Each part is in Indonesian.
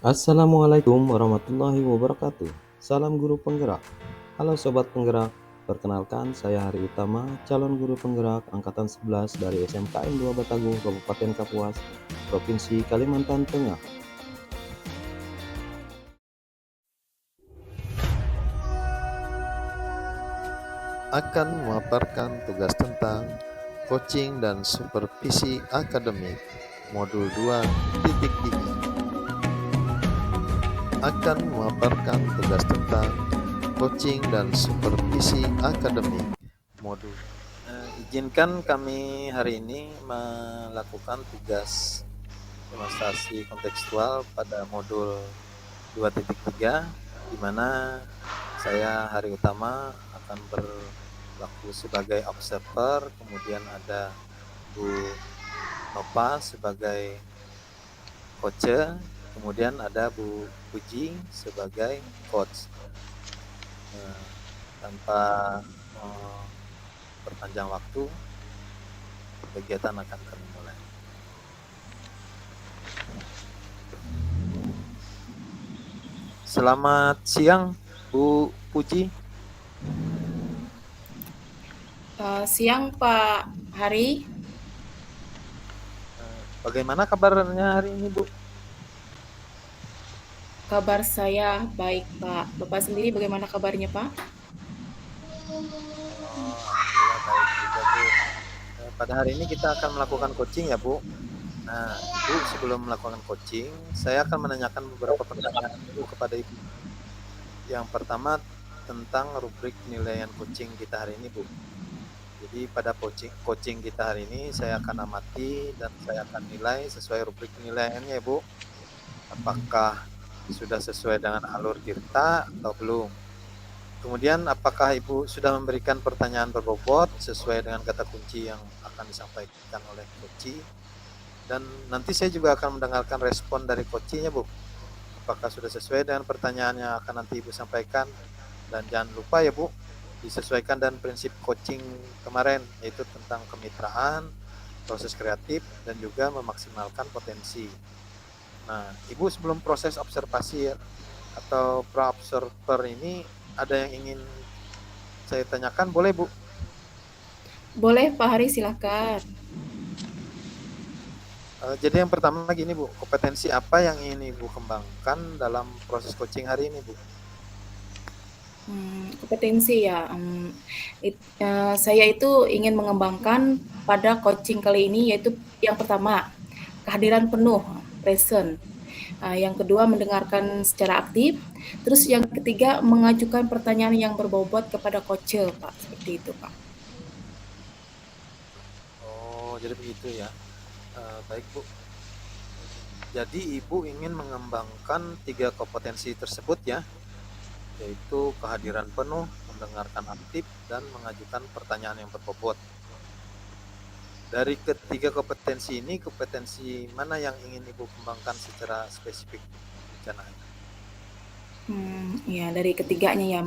Assalamualaikum warahmatullahi wabarakatuh. Salam guru penggerak. Halo sobat penggerak. Perkenalkan saya Hari Utama, calon guru penggerak angkatan 11 dari SMKN 2 Batagung, Kabupaten Kapuas, Provinsi Kalimantan Tengah. Akan memaparkan tugas tentang coaching dan supervisi akademik modul 2.3. Akan memaparkan tugas tentang coaching dan supervisi akademik modul. Izinkan kami hari ini melakukan tugas demonstrasi kontekstual pada modul 2.3, di mana saya Hari Utama akan berlaku sebagai observer, kemudian ada Bu Nova sebagai coach, kemudian ada Bu Puji sebagai coach. Tanpa perpanjang waktu, kegiatan akan kami mulai. Selamat siang, Bu Puji. Siang Pak Hari. Bagaimana kabarnya hari ini, Bu? Kabar saya baik Pak. Bapak sendiri bagaimana kabarnya Pak? Alhamdulillah baik juga, Bu. Pada hari ini kita akan melakukan coaching ya, Bu. Nah, Ibu sebelum melakukan coaching, saya akan menanyakan beberapa pertanyaan dulu kepada Ibu. Yang pertama tentang rubrik penilaian coaching kita hari ini, Bu. Jadi pada coaching kita hari ini saya akan amati dan saya akan nilai sesuai rubrik penilaiannya, Bu. Apakah sudah sesuai dengan alur tirta atau belum? Kemudian apakah Ibu sudah memberikan pertanyaan berbobot sesuai dengan kata kunci yang akan disampaikan oleh coach? Dan nanti saya juga akan mendengarkan respon dari coachnya, Bu. Apakah sudah sesuai dengan pertanyaan yang akan nanti Ibu sampaikan? Dan jangan lupa ya, Bu, disesuaikan dengan prinsip coaching kemarin, yaitu tentang kemitraan, proses kreatif, dan juga memaksimalkan potensi. Nah, Ibu sebelum proses observasi atau pra-observer ini ada yang ingin saya tanyakan, boleh, Bu? Boleh Pak Hari, silakan. Jadi yang pertama gini, Bu, kompetensi apa yang ingin Ibu kembangkan dalam proses coaching hari ini, Bu? Kompetensi ya. Saya itu ingin mengembangkan pada coaching kali ini yaitu yang pertama kehadiran penuh, present. Yang kedua mendengarkan secara aktif. Terus yang ketiga mengajukan pertanyaan yang berbobot kepada coach Pak. Seperti itu Pak. Oh, jadi begitu ya. Baik, Bu. Jadi Ibu ingin mengembangkan 3 kompetensi tersebut ya, yaitu kehadiran penuh, mendengarkan aktif, dan mengajukan pertanyaan yang berbobot. Dari ketiga kompetensi ini, kompetensi mana yang ingin Ibu kembangkan secara spesifik rencananya? Ya dari ketiganya ya,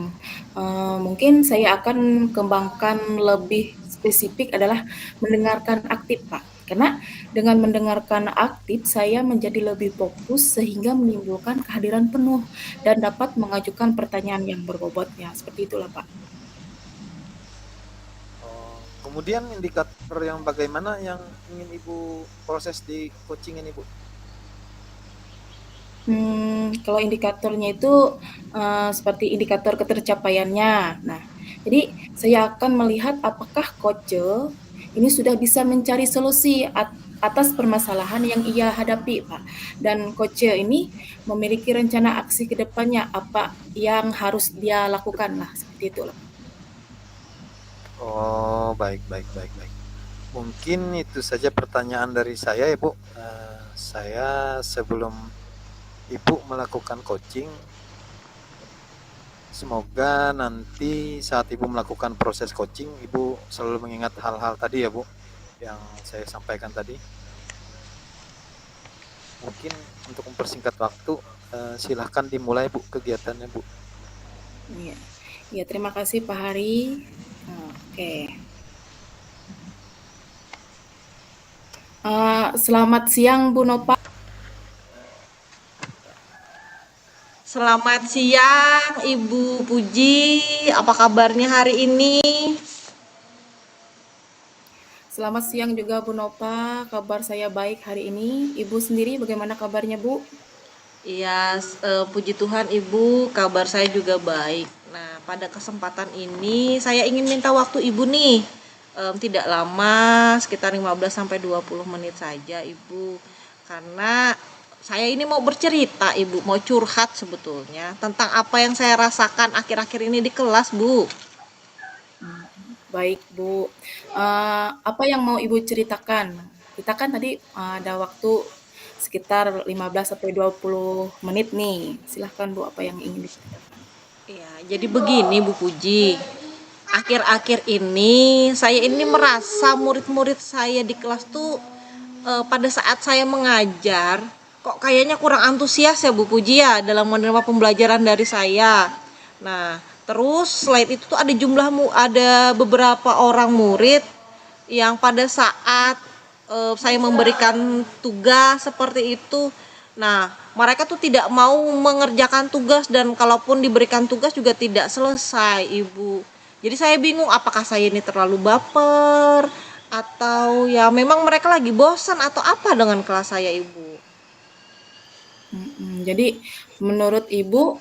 mungkin saya akan kembangkan lebih spesifik adalah mendengarkan aktif, Pak. Karena dengan mendengarkan aktif, saya menjadi lebih fokus sehingga menimbulkan kehadiran penuh dan dapat mengajukan pertanyaan yang berbobot ya, seperti itulah, Pak. Kemudian indikator yang bagaimana yang ingin Ibu proses di coaching ini, Bu? Kalau indikatornya itu, seperti indikator ketercapaiannya. Nah, jadi saya akan melihat apakah coach ini sudah bisa mencari solusi atas permasalahan yang ia hadapi, Pak. Dan coach ini memiliki rencana aksi ke depannya, apa yang harus dia lakukan lah, seperti itulah. Oh, baik. Mungkin itu saja pertanyaan dari saya ya, Bu. Saya sebelum Ibu melakukan coaching, semoga nanti saat Ibu melakukan proses coaching, Ibu selalu mengingat hal-hal tadi ya, Bu, yang saya sampaikan tadi. Mungkin untuk mempersingkat waktu, silahkan dimulai, Bu, kegiatannya, Bu. Iya, ya, terima kasih Pak Hari. Oke. Selamat siang Bu Nova. Selamat siang Ibu Puji, apa kabarnya hari ini? Selamat siang juga Bu Nova, kabar saya baik hari ini. Ibu sendiri bagaimana kabarnya Bu? Iya, puji Tuhan Ibu, kabar saya juga baik. Nah, pada kesempatan ini saya ingin minta waktu Ibu nih. Tidak lama, sekitar 15 sampai 20 menit saja Ibu. Karena saya ini mau bercerita Ibu, mau curhat sebetulnya tentang apa yang saya rasakan akhir-akhir ini di kelas, Bu. Baik Bu. Apa yang mau Ibu ceritakan? Kita kan tadi ada waktu sekitar 15 sampai 20 menit nih. Silahkan Bu, apa yang ingin diceritakan? Ya, jadi begini Bu Puji. Akhir-akhir ini saya ini merasa murid-murid saya di kelas tuh pada saat saya mengajar kok kayaknya kurang antusias ya Bu Puji ya dalam menerima pembelajaran dari saya. Nah, terus selain itu tuh ada beberapa orang murid yang pada saat saya memberikan tugas seperti itu, nah mereka tuh tidak mau mengerjakan tugas dan kalaupun diberikan tugas juga tidak selesai Ibu. Jadi saya bingung apakah saya ini terlalu baper atau ya memang mereka lagi bosan atau apa dengan kelas saya Ibu. Jadi menurut Ibu,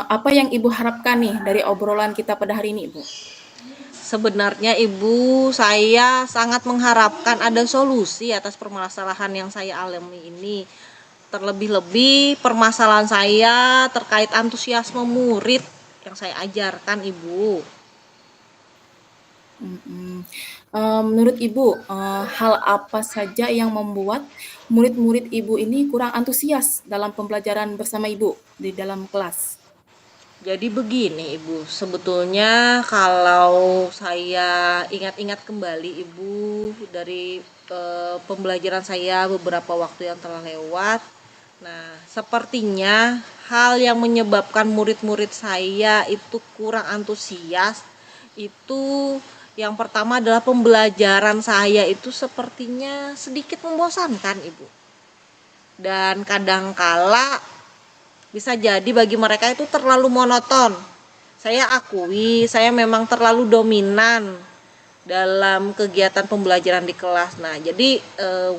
apa yang Ibu harapkan nih dari obrolan kita pada hari ini Ibu? Sebenarnya Ibu, saya sangat mengharapkan ada solusi atas permasalahan yang saya alami ini. Terlebih-lebih permasalahan saya terkait antusiasme murid yang saya ajarkan Ibu. Menurut Ibu, hal apa saja yang membuat murid-murid Ibu ini kurang antusias dalam pembelajaran bersama Ibu di dalam kelas? Jadi begini Ibu, sebetulnya kalau saya ingat-ingat kembali Ibu dari pembelajaran saya beberapa waktu yang telah lewat. Nah, sepertinya hal yang menyebabkan murid-murid saya itu kurang antusias itu yang pertama adalah pembelajaran saya itu sepertinya sedikit membosankan Ibu. Dan kadangkala bisa jadi bagi mereka itu terlalu monoton. Saya akui, saya memang terlalu dominan dalam kegiatan pembelajaran di kelas. Nah, jadi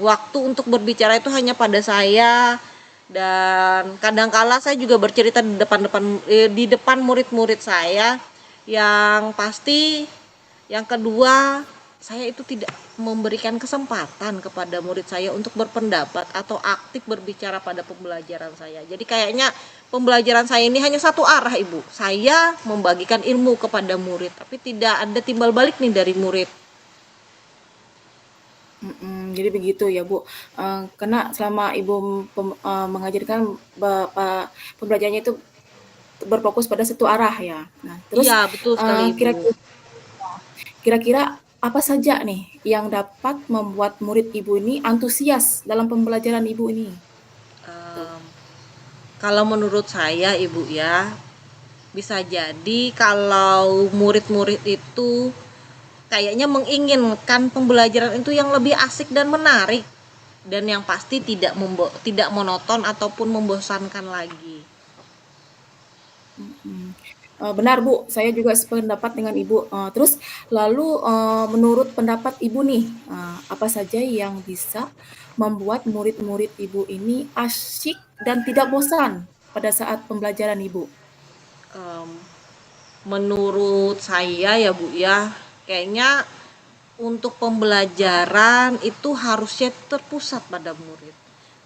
waktu untuk berbicara itu hanya pada saya dan kadangkala saya juga bercerita di depan murid-murid saya yang pasti yang kedua saya itu tidak memberikan kesempatan kepada murid saya untuk berpendapat atau aktif berbicara pada pembelajaran saya. Jadi kayaknya pembelajaran saya ini hanya satu arah Ibu. Saya membagikan ilmu kepada murid, tapi tidak ada timbal balik nih dari murid. Jadi begitu ya Bu. Karena selama Ibu mengajarkan pembelajarannya itu berfokus pada satu arah ya. Nah, terus Iya, betul sekali Ibu. kira-kira apa saja nih yang dapat membuat murid Ibu ini antusias dalam pembelajaran Ibu ini? Kalau menurut saya Ibu ya, bisa jadi kalau murid-murid itu kayaknya menginginkan pembelajaran itu yang lebih asik dan menarik dan yang pasti tidak monoton ataupun membosankan lagi. Benar Bu, saya juga sependapat dengan Ibu. Terus lalu menurut pendapat Ibu nih, apa saja yang bisa membuat murid-murid Ibu ini asyik dan tidak bosan pada saat pembelajaran Ibu? Em, Menurut saya ya Bu ya, kayaknya untuk pembelajaran itu harusnya terpusat pada murid.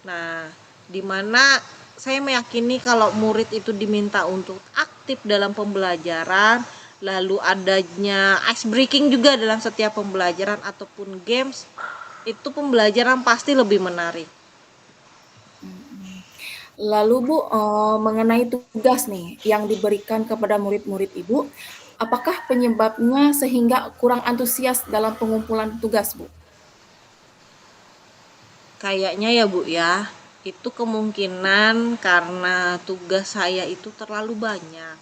Nah, di mana saya meyakini kalau murid itu diminta untuk aktif dalam pembelajaran, lalu adanya ice breaking juga dalam setiap pembelajaran ataupun games, itu pembelajaran pasti lebih menarik. Lalu Bu, mengenai tugas nih yang diberikan kepada murid-murid Ibu, apakah penyebabnya sehingga kurang antusias dalam pengumpulan tugas Bu? Kayaknya ya Bu ya, itu kemungkinan karena tugas saya itu terlalu banyak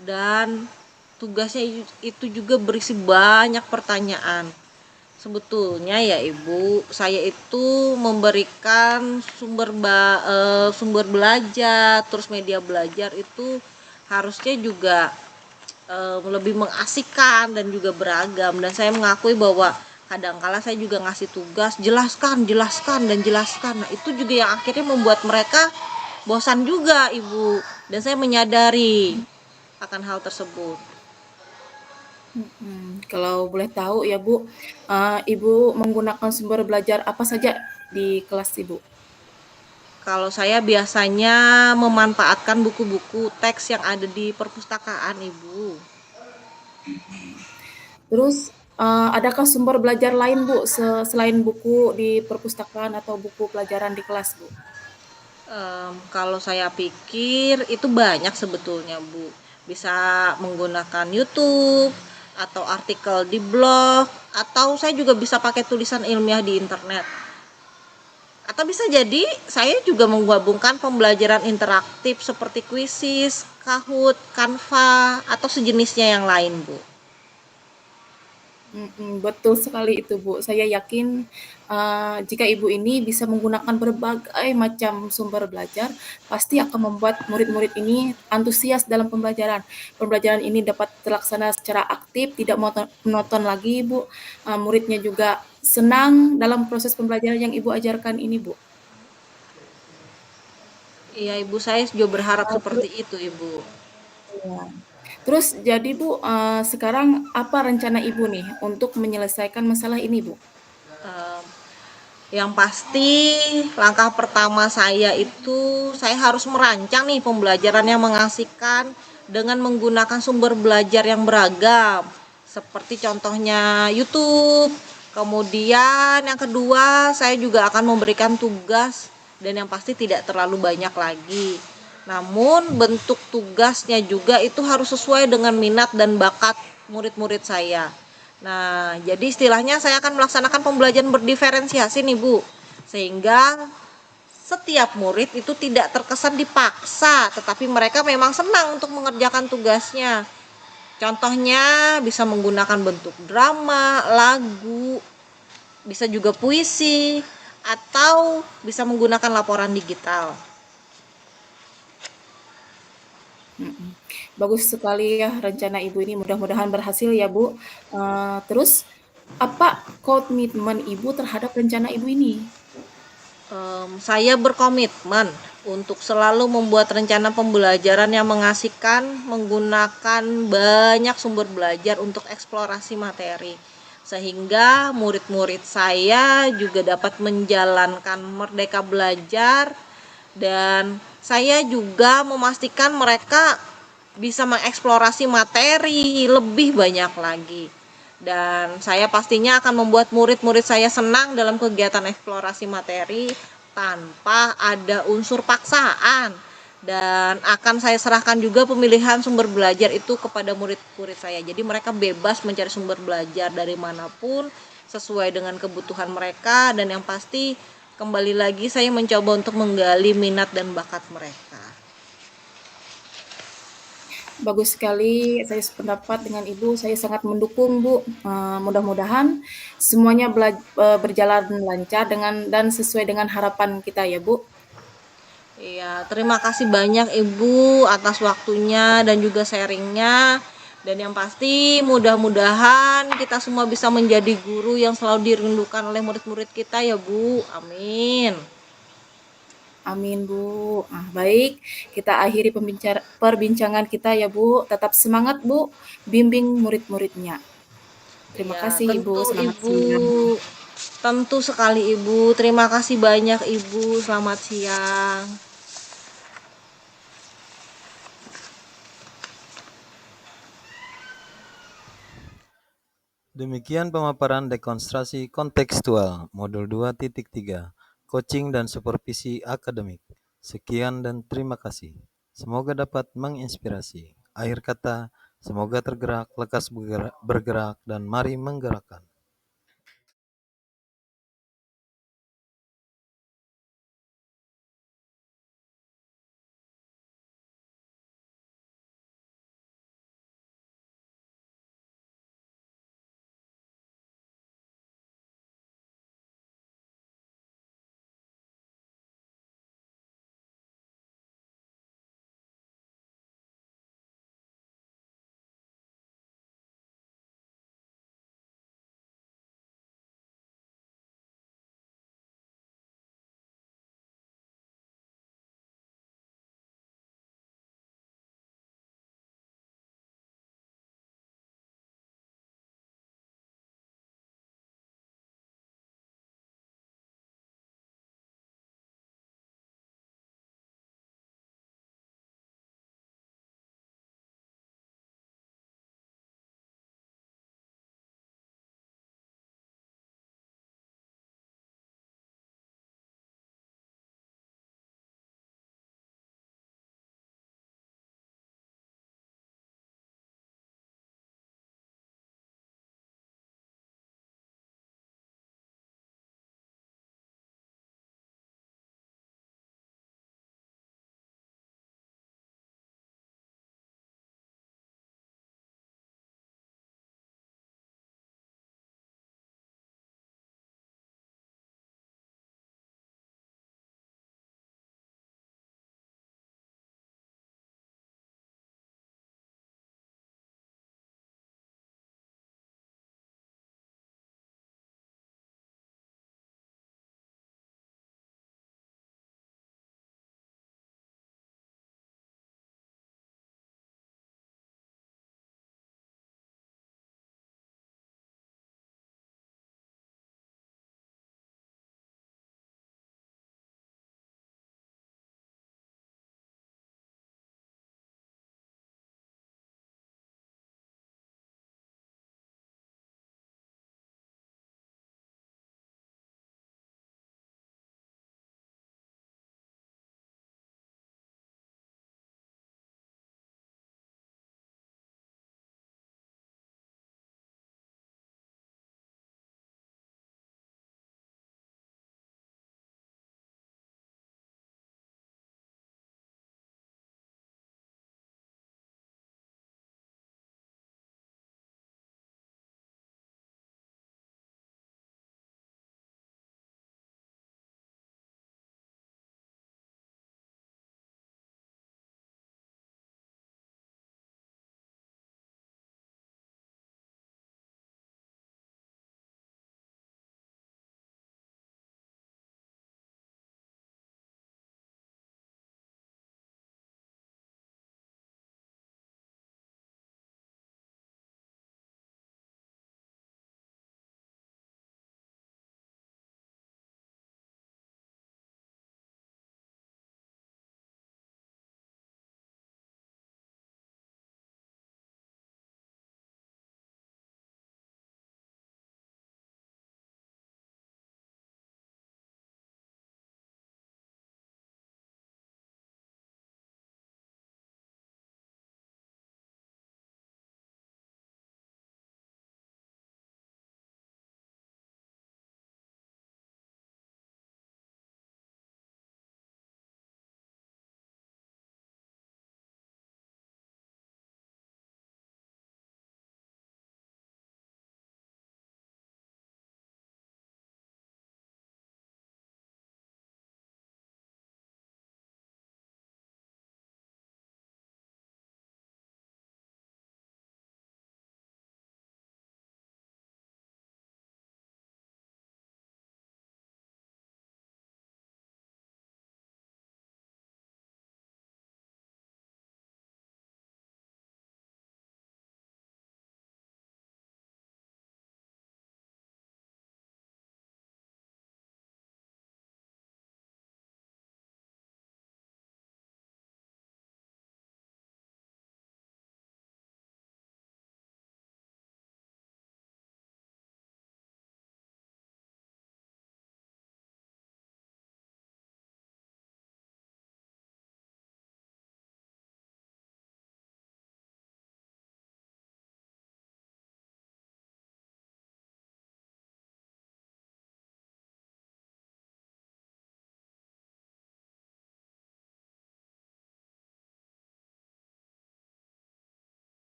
dan tugasnya itu juga berisi banyak pertanyaan. Sebetulnya ya Ibu, saya itu memberikan sumber belajar, terus media belajar itu harusnya juga lebih mengasihkan dan juga beragam, dan saya mengakui bahwa kadangkala saya juga ngasih tugas jelaskan dan jelaskan. Nah, itu juga yang akhirnya membuat mereka bosan juga Ibu, dan saya menyadari akan hal tersebut. Kalau boleh tahu ya Bu, Ibu menggunakan sumber belajar apa saja di kelas Ibu? Kalau saya biasanya memanfaatkan buku-buku teks yang ada di perpustakaan Ibu. Terus, adakah sumber belajar lain Bu, selain buku di perpustakaan atau buku pelajaran di kelas Bu? Kalau saya pikir itu banyak sebetulnya Bu, bisa menggunakan YouTube atau artikel di blog, atau saya juga bisa pakai tulisan ilmiah di internet, atau bisa jadi saya juga menggabungkan pembelajaran interaktif seperti Quizizz, Kahoot, Canva, atau sejenisnya yang lain Bu. Betul sekali itu Bu. Saya yakin, jika Ibu ini bisa menggunakan berbagai macam sumber belajar, pasti akan membuat murid-murid ini antusias dalam pembelajaran. Pembelajaran ini dapat terlaksana secara aktif, tidak monoton lagi Bu, muridnya juga senang dalam proses pembelajaran yang Ibu ajarkan ini Bu. Iya Ibu, saya juga berharap Terus seperti itu Ibu. iya. Terus jadi Bu, sekarang apa rencana Ibu nih untuk menyelesaikan masalah ini Bu? Em, Yang pasti langkah pertama saya itu saya harus merancang nih pembelajaran yang mengasihkan dengan menggunakan sumber belajar yang beragam, seperti contohnya YouTube. Kemudian yang kedua, saya juga akan memberikan tugas, dan yang pasti tidak terlalu banyak lagi. Namun bentuk tugasnya juga itu harus sesuai dengan minat dan bakat murid-murid saya. Nah, jadi istilahnya saya akan melaksanakan pembelajaran berdiferensiasi nih Bu, sehingga setiap murid itu tidak terkesan dipaksa, tetapi mereka memang senang untuk mengerjakan tugasnya. Contohnya bisa menggunakan bentuk drama, lagu, bisa juga puisi, atau bisa menggunakan laporan digital. Mhm. Bagus sekali ya rencana Ibu ini, mudah-mudahan berhasil ya Bu. Terus apa komitmen Ibu terhadap rencana Ibu ini? Saya berkomitmen untuk selalu membuat rencana pembelajaran yang mengasihkan, menggunakan banyak sumber belajar untuk eksplorasi materi, sehingga murid-murid saya juga dapat menjalankan merdeka belajar, dan saya juga memastikan mereka bisa mengeksplorasi materi lebih banyak lagi. Dan saya pastinya akan membuat murid-murid saya senang dalam kegiatan eksplorasi materi tanpa ada unsur paksaan, dan akan saya serahkan juga pemilihan sumber belajar itu kepada murid-murid saya. Jadi mereka bebas mencari sumber belajar dari manapun sesuai dengan kebutuhan mereka, dan yang pasti kembali lagi saya mencoba untuk menggali minat dan bakat mereka. Bagus sekali, saya sependapat dengan Ibu, saya sangat mendukung Bu. Mudah-mudahan semuanya berjalan lancar dan sesuai dengan harapan kita ya Bu. Iya, terima kasih banyak Ibu atas waktunya dan juga sharingnya. Dan yang pasti mudah-mudahan kita semua bisa menjadi guru yang selalu dirindukan oleh murid-murid kita ya Bu. Amin. Amin Bu. Baik, kita akhiri perbincangan kita ya Bu. Tetap semangat Bu, bimbing murid-muridnya. Terima Iya, kasih Ibu, tentu selamat Ibu. siang. Tentu sekali Ibu. Terima kasih banyak Ibu. Selamat siang. Demikian pemaparan dekonstruksi kontekstual modul 2.3, coaching dan supervisi akademik. Sekian dan terima kasih. Semoga dapat menginspirasi. Akhir kata, semoga tergerak, lekas bergerak, dan mari menggerakkan.